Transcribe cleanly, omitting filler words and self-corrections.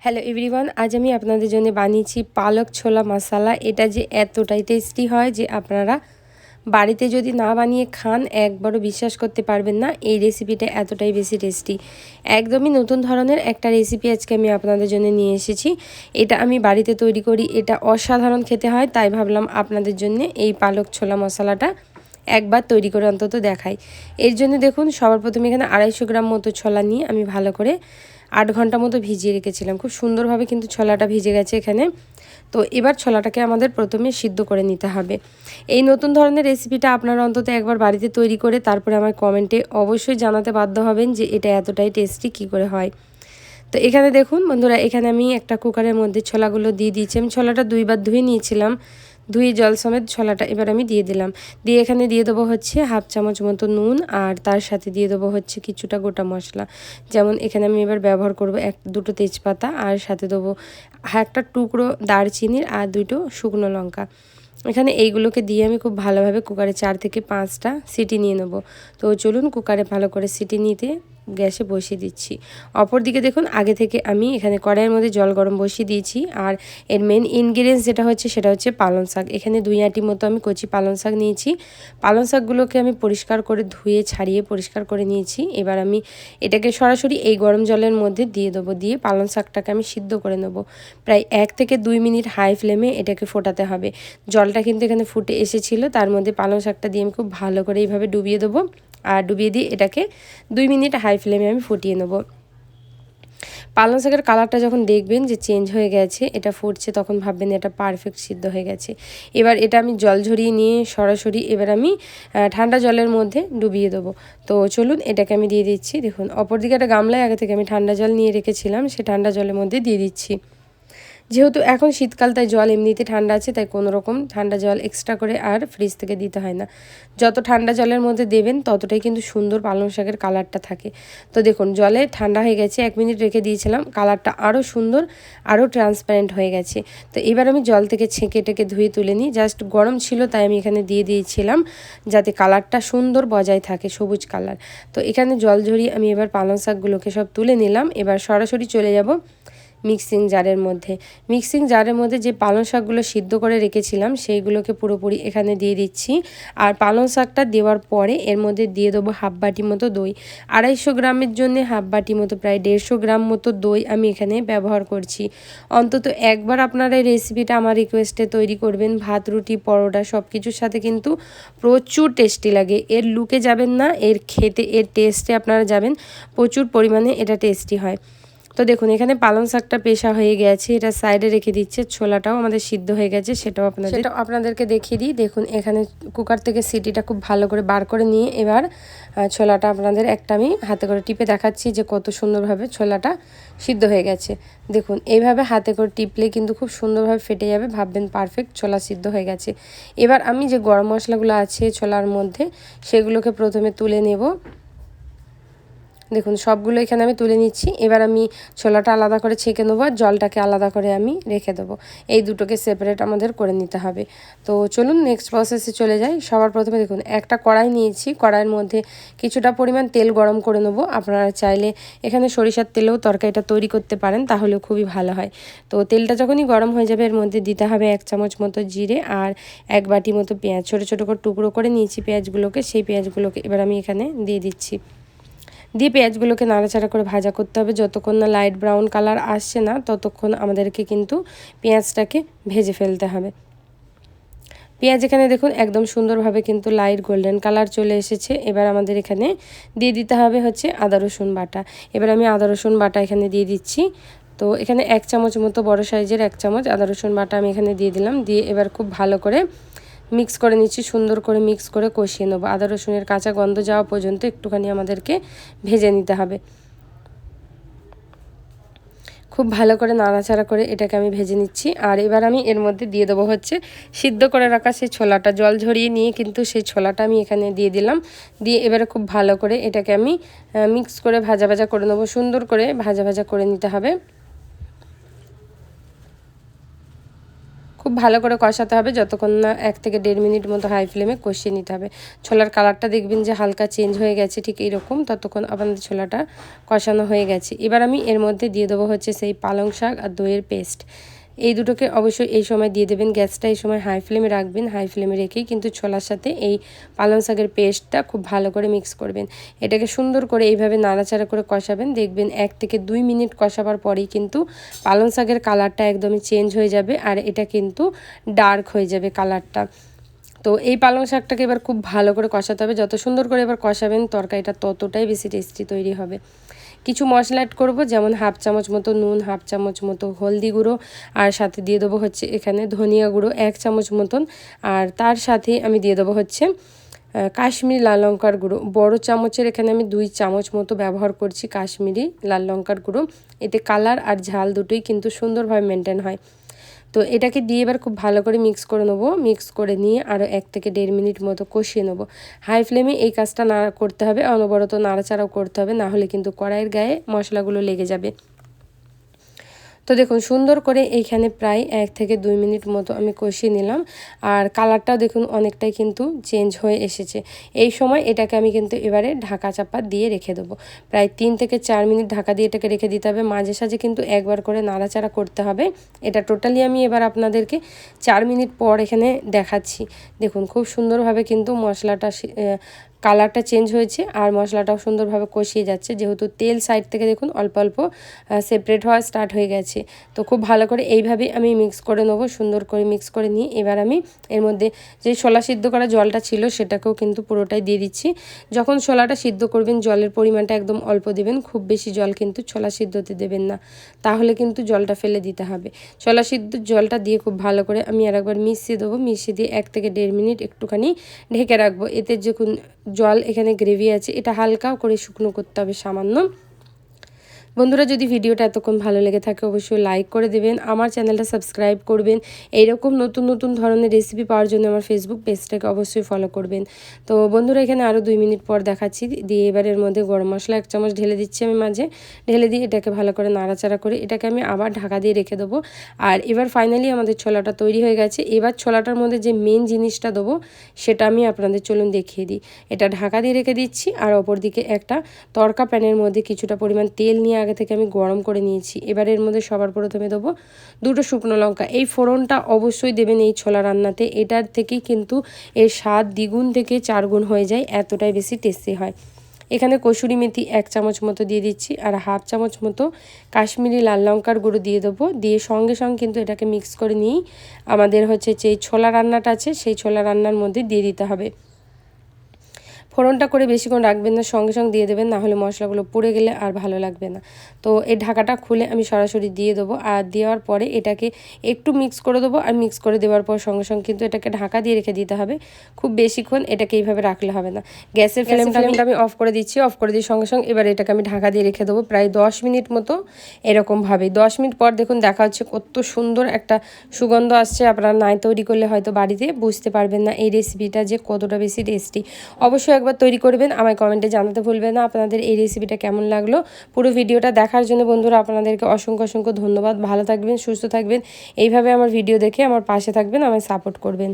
Hello everyone, আজ আমি আপনাদের জন্য বানিয়েছি পালক ছোলা মশলা। এটা যে এতটাই টেস্টি হয় যে আপনারা বাড়িতে যদি না বানিয়ে খান একবারও বিশ্বাস করতে পারবেন না। এই রেসিপিটা এতটাই বেশি টেস্টি, একদমই নতুন ধরনের একটা রেসিপি আজকে আমি আপনাদের জন্য নিয়ে এসেছি। এটা আমি বাড়িতে তৈরি করি, এটা অসাধারণ খেতে হয়, তাই ভাবলাম আপনাদের জন্য এই পালক ছোলা মশলাটা একবার তৈরি করে অন্তত দেখাই। এর জন্য দেখুন, সবার প্রথমে এখানে 250 গ্রাম মতো ছোলা নিয়ে আমি ভালো করে 8 ঘন্টা মতো ভিজিয়ে রেখেছিলাম। খুব সুন্দরভাবে কিন্তু ছোলাটা ভিজে গেছে এখানে। তো এবার ছোলাটাকে আমাদের প্রথমে সিদ্ধ করে নিতে হবে। এই নতুন ধরনের রেসিপিটা আপনারা অন্তত একবার বাড়িতে তৈরি করে তারপরে আমার কমেন্টে অবশ্যই জানাতে বাধ্য হবেন যে এটা এতটাই টেস্টি কী করে হয়। তো এখানে দেখুন বন্ধুরা, এখানে আমি একটা কুকারের মধ্যে ছোলাগুলো দিয়ে দিয়েছি। আমি ছোলাটা 2 বার ধুয়ে নিয়েছিলাম, ধুয়ে জল সমেত ছোলাটা এবার আমি দিয়ে দিলাম। দিয়ে এখানে দিয়ে দেবো হচ্ছে 1/2 চামচ মতো নুন, আর তার সাথে দিয়ে দেবো হচ্ছে কিছুটা গোটা মশলা। যেমন এখানে আমি এবার ব্যবহার করব দুটো তেজপাতা, আর সাথে দেবো একটা টুকরো দারচিনির আর 2টো শুকনো লঙ্কা। এখানে এইগুলোকে দিয়ে আমি খুব ভালোভাবে কুকারে 4 থেকে 5টা সিটি নিয়ে নেব। তো চলুন কুকারে ভালো করে সিটি নিতে গ্যাসে বসিয়ে দিচ্ছি। অপরদিকে দেখুন, আগে থেকে আমি এখানে কড়াইয়ের মধ্যে জল গরম বসিয়ে দিয়েছি। আর এর মেন ইনগ্রিডিয়েন্টস যেটা হচ্ছে সেটা হচ্ছে পালং শাক। এখানে 2 আঁটি মতো আমি কচি পালং শাক নিয়েছি। পালং শাকগুলোকে আমি পরিষ্কার করে ধুয়ে ছাড়িয়ে পরিষ্কার করে নিয়েছি। এবার আমি এটাকে সরাসরি এই গরম জলের মধ্যে দিয়ে দেবো। দিয়ে পালং শাকটাকে আমি সিদ্ধ করে নেব। প্রায় 1 থেকে 2 মিনিট হাই ফ্লেমে এটাকে ফোটাতে হবে। জলটা কিন্তু এখানে ফুটে এসেছিলো, তার মধ্যে পালং শাকটা দিয়ে আমি খুব ভালো করে এইভাবে ডুবিয়ে দেবো। আর ডুবিয়ে দিয়ে এটাকে 2 মিনিট হাই ফ্লেমে আমি ফুটিয়ে নেব। পালং শাকের কালারটা যখন দেখবেন যে চেঞ্জ হয়ে গেছে, এটা ফুটছে, তখন ভাববেন এটা পারফেক্ট সিদ্ধ হয়ে গেছে। এবার এটা আমি জল ঝরিয়ে নিয়ে সরাসরি এবার আমি ঠান্ডা জলের মধ্যে ডুবিয়ে দেবো। তো চলুন এটাকে আমি দিয়ে দিচ্ছি। দেখুন, অপরদিকে একটা গামলায় আগে থেকে আমি ঠান্ডা জল নিয়ে রেখেছিলাম, সে ঠান্ডা জলের মধ্যে দিয়ে দিচ্ছি। যেহেতু এখন শীতকাল, তাই জল এমনিতে ঠান্ডা আছে, তাই কোনো রকম ঠান্ডা জল এক্সট্রা করে আর ফ্রিজ থেকে দিতে হয় না। যত ঠান্ডা জলের মধ্যে দেবেন ততটাই কিন্তু সুন্দর পালং শাকের কালারটা থাকে। তো দেখুন, জলে ঠান্ডা হয়ে গেছে, 1 মিনিট রেখে দিয়েছিলাম, কালারটা আরও সুন্দর, আরও ট্রান্সপারেন্ট হয়ে গেছে। তো এবার আমি জল থেকে ছেঁকে টেকে ধুয়ে তুলে নিই। জাস্ট গরম ছিল তাই আমি এখানে দিয়ে দিয়েছিলাম, যাতে কালারটা সুন্দর বজায় থাকে, সবুজ কালার। তো এখানে জল ঝরিয়ে আমি এবার পালং শাকগুলোকে সব তুলে নিলাম। এবার সরাসরি চলে যাব মিক্সিং জারের মধ্যে যে পালং শাকগুলো সিদ্ধ করে রেখেছিলাম সেইগুলোকে পুরোপুরি এখানে দিয়ে দিচ্ছি। আর পালং শাকটা দেওয়ার পরে এর মধ্যে দিয়ে দেবো 1/2 বাটি মতো দই। 250 গ্রামের জন্য 1/2 বাটি মতো, প্রায় 150 গ্রাম মতো দই আমি এখানে ব্যবহার করছি। অন্তত একবার আপনারা এই রেসিপিটা আমার রিকোয়েস্টে তৈরি করবেন। ভাত, রুটি, পরোটা সব কিছুর সাথে কিন্তু প্রচুর টেস্টি লাগে। এর লুকে যাবেন না, এর খেতে, এর টেস্টে আপনারা যাবেন। প্রচুর পরিমাণে এটা টেস্টি হয়। তো দেখুন, এখানে পালং শাকটা পেশা হয়ে গেছে, এটা সাইডে রেখে দিচ্ছে। ছোলাটাও আমাদের সিদ্ধ হয়ে গেছে, সেটাও আপনাদেরকে দেখিয়ে দিই। দেখুন, এখানে কুকার থেকে সিটিটা খুব ভালো করে বার করে নিয়ে এবার ছোলাটা আপনাদের একটা আমি হাতে করে টিপে দেখাচ্ছি যে কত সুন্দরভাবে ছোলাটা সিদ্ধ হয়ে গেছে। দেখুন, এইভাবে হাতে করে টিপলে কিন্তু খুব সুন্দরভাবে ফেটে যাবে, ভাববেন পারফেক্ট ছোলা সিদ্ধ হয়ে গেছে। এবার আমি যে গরম মশলাগুলো আছে ছোলার মধ্যে, সেগুলোকে প্রথমে তুলে নেব। দেখুন, সবগুলো এখানে আমি তুলে নিচ্ছি। এবার আমি ছোলাটা আলাদা করে ছেঁকে নেবো, আর জলটাকে আলাদা করে আমি রেখে দেবো। এই দুটোকে সেপারেট আমাদের করে নিতে হবে। তো চলুন নেক্সট প্রসেসে চলে যাই। সবার প্রথমে দেখুন, একটা কড়াই নিয়েছি, কড়াইয়ের মধ্যে কিছুটা পরিমাণ তেল গরম করে নেবো। আপনারা চাইলে এখানে সরিষার তেলেও তরকারিটা তৈরি করতে পারেন, তাহলেও খুবই ভালো হয়। তো তেলটা যখনই গরম হয়ে যাবে, এর মধ্যে দিতে হবে 1 চামচ মতো জিরে আর 1 বাটি মতো পেঁয়াজ। ছোটো ছোটো করে টুকরো করে নিয়েছি পেঁয়াজগুলোকে, সেই পেঁয়াজগুলোকে এবার আমি এখানে দিয়ে দিচ্ছি। দিয়ে পেঁয়াজগুলোকে নাড়াচাড়া করে ভাজা করতে হবে। যতক্ষণ না লাইট ব্রাউন কালার আসছে না, ততক্ষণ আমাদেরকে কিন্তু পেঁয়াজটাকে ভেজে ফেলতে হবে। পেঁয়াজ এখানে দেখুন একদম সুন্দরভাবে কিন্তু লাইট গোল্ডেন কালার চলে এসেছে। এবার আমাদের এখানে দিয়ে দিতে হবে হচ্ছে আদা রসুন বাটা। এবার আমি আদা রসুন বাটা এখানে দিয়ে দিচ্ছি। তো এখানে 1 চামচ মতো, বড় সাইজের 1 চামচ আদা রসুন বাটা আমি এখানে দিয়ে দিলাম। দিয়ে এবার খুব ভালো করে মিক্স করে নিচ্ছি, সুন্দর করে মিক্স করে কষিয়ে নেবো। আদা রসুনের কাঁচা গন্ধ যাওয়া পর্যন্ত একটুখানি আমাদেরকে ভেজে নিতে হবে। খুব ভালো করে নাড়াচাড়া করে এটাকে আমি ভেজে নিচ্ছি। আর এবার আমি এর মধ্যে দিয়ে দেবো হচ্ছে সিদ্ধ করে রাখা সেই ছোলাটা। জল ঝরিয়ে নিয়ে কিন্তু সেই ছোলাটা আমি এখানে দিয়ে দিলাম। দিয়ে এবারে খুব ভালো করে এটাকে আমি মিক্স করে ভাজা ভাজা করে নেবো। সুন্দর করে ভাজা ভাজা করে নিতে হবে। খুব ভালো করে কষাতে হবে, যতক্ষণ না 1 থেকে 1.5 মিনিট মতো হাই ফ্লেমে কষিয়ে নিতে হবে। ছোলার কালারটা দেখবেন যে হালকা চেঞ্জ হয়ে গেছে, ঠিক এইরকম, ততক্ষণ আপনাদের ছোলাটা কষানো হয়ে গেছে। এবার আমি এর মধ্যে দিয়ে দেবো হচ্ছে সেই পালং শাক আর দইয়ের পেস্ট। এই দুটোকে অবশ্যই এই সময় দিয়ে দেবেন। গ্যাসটা এই সময় হাই ফ্লেমে রাখবেন, হাই ফ্লেমে রেখেই কিন্তু ছোলার সাথে এই পালং শাকের পেস্টটা খুব ভালো করে মিক্স করবেন। এটাকে সুন্দর করে এইভাবে নাড়াচাড়া করে কষাবেন। দেখবেন 1 থেকে 2 মিনিট কষাবার পরেই কিন্তু পালং শাকের কালারটা একদমই চেঞ্জ হয়ে যাবে আর এটা কিন্তু ডার্ক হয়ে যাবে কালারটা। তো এই পালং শাকটাকে এবার খুব ভালো করে কষাতে হবে। যত সুন্দর করে এবার কষাবেন তরকারিটা ততটাই বেশি টেস্টি তৈরি হবে। কিছু মশলা অ্যাড করবো, যেমন 1/2 চামচ মতো নুন, 1/2 চামচ মতো হলদি গুঁড়ো, আর সাথে দিয়ে দেবো হচ্ছে এখানে ধনিয়া গুঁড়ো 1 চামচ মতন, আর তার সাথে আমি দিয়ে দেবো হচ্ছে কাশ্মীরি লাল লঙ্কার গুঁড়ো। বড় চামচের এখানে আমি 2 চামচ মতো ব্যবহার করছি কাশ্মীরি লাল লঙ্কার গুঁড়ো। এতে কালার আর ঝাল দুটোই কিন্তু সুন্দরভাবে মেনটেন হয়। তো এটাকে দিয়ে এবার খুব ভালো করে মিক্স করে নেবো। মিক্স করে নিয়ে আরও 1 থেকে 1.5 মিনিট মতো কষিয়ে নেবো। হাই ফ্লেমে এই কাজটা করতে হবে, অনবরত নাড়াচাড়াও করতে হবে, না হলে কিন্তু কড়াইয়ের গায়ে মশলাগুলো লেগে যাবে। তো দেখুন সুন্দর করে এইখানে প্রায় 1 থেকে 2 মিনিট মতো আমি কষিয়ে নিলাম, আর কালারটাও দেখুন অনেকটাই কিন্তু চেঞ্জ হয়ে এসেছে। এই সময় এটাকে আমি কিন্তু এবারে ঢাকা চাপা দিয়ে রেখে দেবো। প্রায় 3 থেকে 4 মিনিট ঢাকা দিয়ে এটাকে রেখে দিতে হবে। মাঝে সাঝে কিন্তু একবার করে নাড়াচাড়া করতে হবে। এটা টোটালি আমি এবার আপনাদেরকে 4 মিনিট পর এখানে দেখাচ্ছি। দেখুন খুব সুন্দরভাবে কিন্তু মশলাটা কালারটা চেঞ্জ হয়েছে আর মশলাটাও সুন্দরভাবে কষিয়ে যাচ্ছে, যেহেতু তেল সাইড থেকে দেখুন অল্প অল্প সেপারেট হওয়া স্টার্ট হয়ে গেছে। তো খুব ভালো করে এইভাবে আমি মিক্স করে নেবো। সুন্দর করে মিক্স করে নিয়ে এবার আমি এর মধ্যে যে ছোলা সিদ্ধ করা জলটা ছিল সেটাকেও কিন্তু পুরোটাই দিয়ে দিচ্ছি। যখন ছোলাটা সিদ্ধ করবেন জলের পরিমাণটা একদম অল্প দেবেন, খুব বেশি জল কিন্তু ছোলা সিদ্ধতে দেবেন না, তাহলে কিন্তু জলটা ফেলে দিতে হবে। ছোলা সিদ্ধ জলটা দিয়ে খুব ভালো করে আমি আরেকবার মিশিয়ে দেবো। মিশিয়ে দিয়ে 1 থেকে 1.5 মিনিট একটুখানি ঢেকে রাখবো। এতে যে জল এখানে গ্রেভি আছে এটা হালকা করে শুকনো করতে হবে সামান্য। বন্ধুরা যদি ভিডিওটা এতক্ষণ ভালো লেগে থাকে অবশ্যই লাইক করে দেবেন, আমার চ্যানেলটা সাবস্ক্রাইব করবেন। এইরকম নতুন নতুন ধরনের রেসিপি পাওয়ার জন্য আমার ফেসবুক পেজটাকে অবশ্যই ফলো করবেন। তো বন্ধুরা এখানে আরও 2 মিনিট পর দেখাচ্ছি। দিয়ে এবারের মধ্যে গরম মশলা 1 চামচ ঢেলে দিচ্ছি আমি মাঝে। ঢেলে দিয়ে এটাকে ভালো করে নাড়াচাড়া করে এটাকে আমি আবার ঢাকা দিয়ে রেখে দেবো। আর এবার ফাইনালি আমাদের ছোলাটা তৈরি হয়ে গেছে। এবার ছোলাটার মধ্যে যে মেন জিনিসটা দেবো সেটা আমি আপনাদের চলুন দেখিয়ে দিই। এটা ঢাকা দিয়ে রেখে দিচ্ছি, আর অপর দিকে একটা তড়কা প্যানের মধ্যে কিছুটা পরিমাণ তেল নিয়ে আগে থেকে আমি গরম করে নিয়েছি। এবার এর মধ্যে সবার প্রথমে দেবো 2টো শুকনো লঙ্কা। এই ফোড়নটা অবশ্যই দেবেন এই ছোলা রান্নাতে, এটার থেকেই কিন্তু এর স্বাদ দ্বিগুণ থেকে 4 গুণ হয়ে যায়, এতটাই বেশি টেস্টি হয়। এখানে কসুরি মেথি 1 চামচ মতো দিয়ে দিচ্ছি, আর 1/2 চামচ মতো কাশ্মীরি লাল লঙ্কার গুঁড়ো দিয়ে দেবো। দিয়ে সঙ্গে সঙ্গে কিন্তু এটাকে মিক্স করে নিয়েই আমাদের হচ্ছে যে ছোলা রান্নাটা আছে সেই ছোলা রান্নার মধ্যে দিয়ে দিতে হবে। ফোড়নটা করে বেশিক্ষণ রাখবেন না, সঙ্গে সঙ্গে দিয়ে দেবেন, না হলে মশলাগুলো পুড়ে গেলে আর ভালো লাগবে না। তো এই ঢাকাটা খুলে আমি সরাসরি দিয়ে দেবো, আর দেওয়ার পরে এটাকে একটু মিক্স করে দেবো। আর মিক্স করে দেওয়ার পর সঙ্গে সঙ্গে কিন্তু এটাকে ঢাকা দিয়ে রেখে দিতে হবে। খুব বেশিক্ষণ এটাকে এইভাবে রাখলে হবে না। গ্যাসের ফ্লেমটা আমি অফ করে দিচ্ছি। অফ করে দিয়ে সঙ্গে সঙ্গে এবার এটাকে আমি ঢাকা দিয়ে রেখে দেবো প্রায় 10 মিনিট মতো এরকমভাবে। 10 মিনিট পর দেখুন দেখা হচ্ছে কত সুন্দর একটা সুগন্ধ আসছে। আপনারা নাই তৈরি করলে হয়তো বাড়িতে বুঝতে পারবেন না এই রেসিপিটা যে কতটা বেশি টেস্টি। অবশ্যই একবার তৈরি করবেন, আমায় কমেন্টে জানাতে ভুলবেন না আপনাদের এই রেসিপিটা কেমন লাগলো। পুরো ভিডিওটা দেখার জন্য বন্ধুরা আপনাদেরকে অসংখ্য অসংখ্য ধন্যবাদ। ভালো থাকবেন, সুস্থ থাকবেন, এইভাবে আমার ভিডিও দেখে আমার পাশে থাকবেন, আমায় সাপোর্ট করবেন।